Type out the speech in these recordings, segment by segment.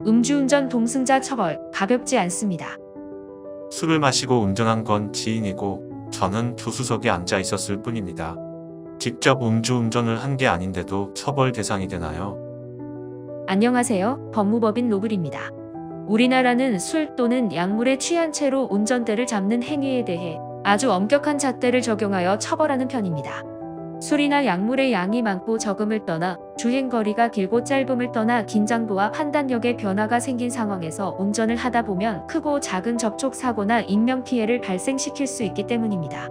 음주운전 동승자 처벌 가볍지 않습니다. 술을 마시고 운전한 건 지인이고 저는 조수석에 앉아 있었을 뿐입니다. 직접 음주운전을 한 게 아닌데도 처벌 대상이 되나요? 안녕하세요. 법무법인 로블입니다. 우리나라는 술 또는 약물에 취한 채로 운전대를 잡는 행위에 대해 아주 엄격한 잣대를 적용하여 처벌하는 편입니다. 술이나 약물의 양이 많고 적음을 떠나 주행거리가 길고 짧음을 떠나 긴장도와 판단력의 변화가 생긴 상황에서 운전을 하다 보면 크고 작은 접촉사고나 인명피해를 발생시킬 수 있기 때문입니다.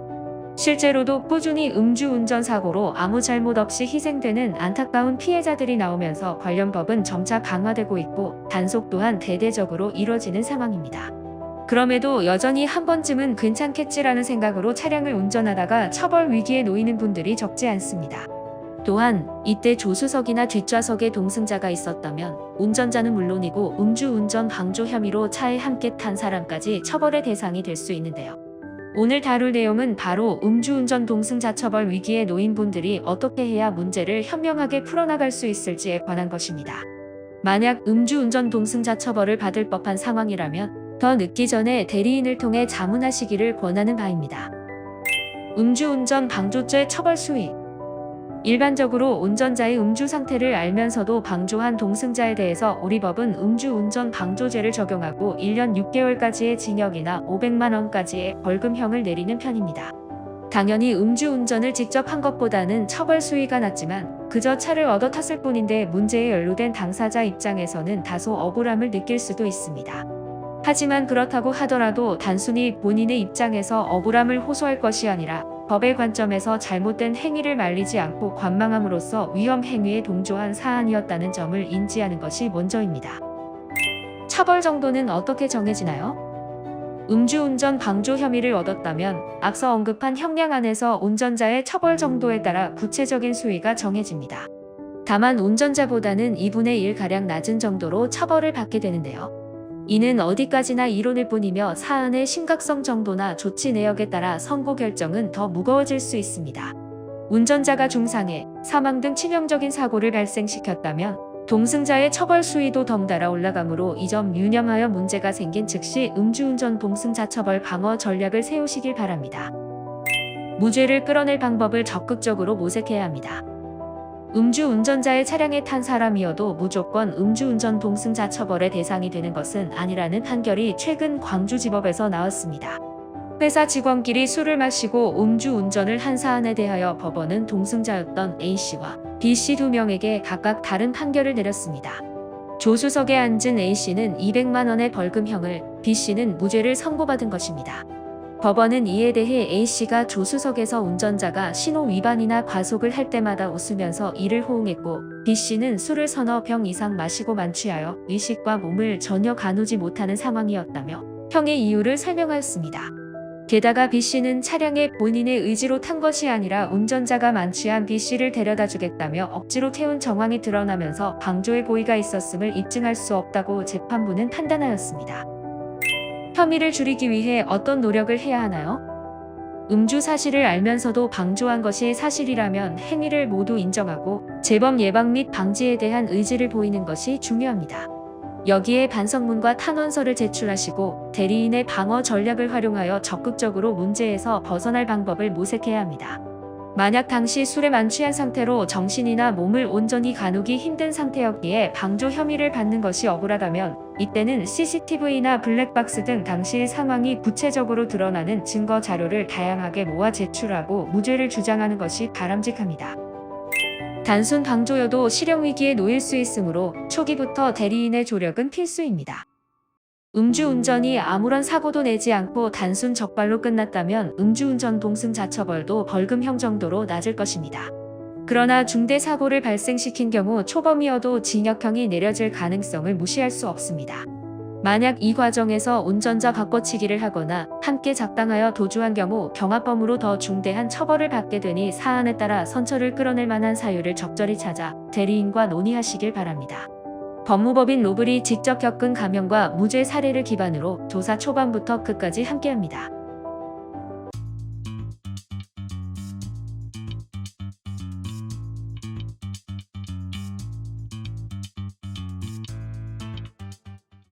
실제로도 꾸준히 음주운전 사고로 아무 잘못 없이 희생되는 안타까운 피해자들이 나오면서 관련 법은 점차 강화되고 있고 단속 또한 대대적으로 이뤄지는 상황입니다. 그럼에도 여전히 한 번쯤은 괜찮겠지라는 생각으로 차량을 운전하다가 처벌 위기에 놓이는 분들이 적지 않습니다. 또한 이때 조수석이나 뒷좌석에 동승자가 있었다면 운전자는 물론이고 음주운전 방조 혐의로 차에 함께 탄 사람까지 처벌의 대상이 될 수 있는데요. 오늘 다룰 내용은 바로 음주운전 동승자 처벌 위기에 놓인 분들이 어떻게 해야 문제를 현명하게 풀어나갈 수 있을지에 관한 것입니다. 만약 음주운전 동승자 처벌을 받을 법한 상황이라면 더 늦기 전에 대리인을 통해 자문하시기를 권하는 바입니다. 음주운전 방조죄 처벌 수위. 일반적으로 운전자의 음주 상태를 알면서도 방조한 동승자에 대해서 우리 법은 음주운전 방조죄를 적용하고 1년 6개월까지의 징역이나 500만 원까지의 벌금형을 내리는 편입니다. 당연히 음주운전을 직접 한 것보다는 처벌 수위가 낮지만 그저 차를 얻어 탔을 뿐인데 문제에 연루된 당사자 입장에서는 다소 억울함을 느낄 수도 있습니다. 하지만 그렇다고 하더라도 단순히 본인의 입장에서 억울함을 호소할 것이 아니라 법의 관점에서 잘못된 행위를 말리지 않고 관망함으로써 위험 행위에 동조한 사안이었다는 점을 인지하는 것이 먼저입니다. 처벌 정도는 어떻게 정해지나요? 음주운전 방조 혐의를 얻었다면 앞서 언급한 형량 안에서 운전자의 처벌 정도에 따라 구체적인 수위가 정해집니다. 다만 운전자보다는 2분의 1가량 낮은 정도로 처벌을 받게 되는데요. 이는 어디까지나 이론일 뿐이며 사안의 심각성 정도나 조치 내역에 따라 선고 결정은 더 무거워질 수 있습니다. 운전자가 중상해, 사망 등 치명적인 사고를 발생시켰다면 동승자의 처벌 수위도 덩달아 올라가므로 이 점 유념하여 문제가 생긴 즉시 음주운전 동승자 처벌 방어 전략을 세우시길 바랍니다. 무죄를 끌어낼 방법을 적극적으로 모색해야 합니다. 음주운전자의 차량에 탄 사람이어도 무조건 음주운전 동승자 처벌의 대상이 되는 것은 아니라는 판결이 최근 광주지법에서 나왔습니다. 회사 직원끼리 술을 마시고 음주운전을 한 사안에 대하여 법원은 동승자였던 A씨와 B씨 두 명에게 각각 다른 판결을 내렸습니다. 조수석에 앉은 A씨는 200만 원의 벌금형을, B씨는 무죄를 선고받은 것입니다. 법원은 이에 대해 A씨가 조수석에서 운전자가 신호 위반이나 과속을 할 때마다 웃으면서 이를 호응했고 B씨는 술을 서너 병 이상 마시고 만취하여 의식과 몸을 전혀 가누지 못하는 상황이었다며 형의 이유를 설명하였습니다. 게다가 B씨는 차량에 본인의 의지로 탄 것이 아니라 운전자가 만취한 B씨를 데려다 주겠다며 억지로 태운 정황이 드러나면서 방조의 고의가 있었음을 입증할 수 없다고 재판부는 판단하였습니다. 혐의를 줄이기 위해 어떤 노력을 해야 하나요? 음주 사실을 알면서도 방조한 것이 사실이라면 행위를 모두 인정하고 재범 예방 및 방지에 대한 의지를 보이는 것이 중요합니다. 여기에 반성문과 탄원서를 제출하시고 대리인의 방어 전략을 활용하여 적극적으로 문제에서 벗어날 방법을 모색해야 합니다. 만약 당시 술에 만취한 상태로 정신이나 몸을 온전히 가누기 힘든 상태였기에 방조 혐의를 받는 것이 억울하다면 이때는 CCTV나 블랙박스 등 당시의 상황이 구체적으로 드러나는 증거 자료를 다양하게 모아 제출하고 무죄를 주장하는 것이 바람직합니다. 단순 방조여도 실형 위기에 놓일 수 있으므로 초기부터 대리인의 조력은 필수입니다. 음주운전이 아무런 사고도 내지 않고 단순 적발로 끝났다면 음주운전 동승자 처벌도 벌금형 정도로 낮을 것입니다. 그러나 중대 사고를 발생시킨 경우 초범이어도 징역형이 내려질 가능성을 무시할 수 없습니다. 만약 이 과정에서 운전자 바꿔치기를 하거나 함께 작당하여 도주한 경우 경합범으로 더 중대한 처벌을 받게 되니 사안에 따라 선처를 끌어낼 만한 사유를 적절히 찾아 대리인과 논의하시길 바랍니다. 법무법인 로블이 직접 겪은 감형과 무죄 사례를 기반으로 조사 초반부터 끝까지 함께합니다.